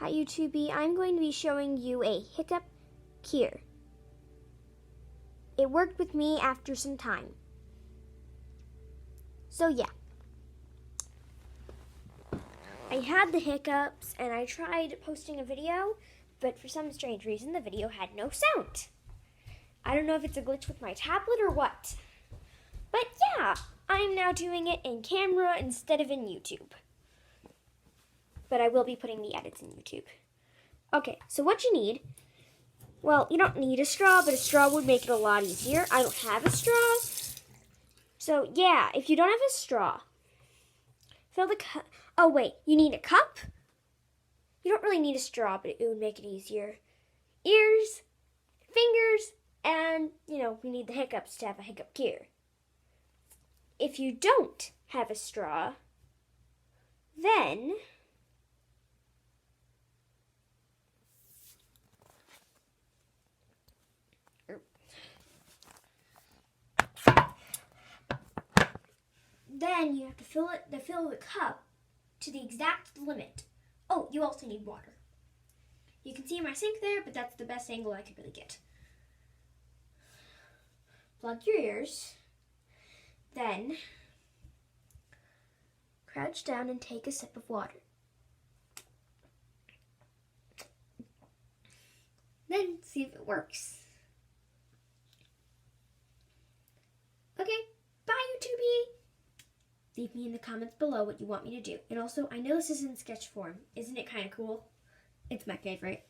Hi YouTube, I'm going to be showing you a Hiccup cure. It worked with me after some time. So yeah. I had the hiccups and I tried posting a video, but for some strange reason the video had no sound. I don't know if it's a glitch with my tablet or what. But yeah, I'm now doing it in camera instead of in YouTube. But I will be putting the edits in YouTube. Okay, so what you need, well, you don't need a straw, but a straw would make it a lot easier. I don't have a straw. So yeah, if you don't have a straw, fill the cup. Oh wait, you need a cup? You don't really need a straw, but it would make it easier. Ears, fingers, and, we need the hiccups to have a hiccup cure. If you don't have a straw, then you have to fill the cup to the exact limit. Oh, you also need water. You can see my sink there, but that's the best angle I could really get. Plug your ears. Then crouch down and take a sip of water. Then see if it works. Okay, bye YouTube! Leave me in the comments below what you want me to do. And also, I know this is in sketch form. Isn't it kind of cool? It's my favorite.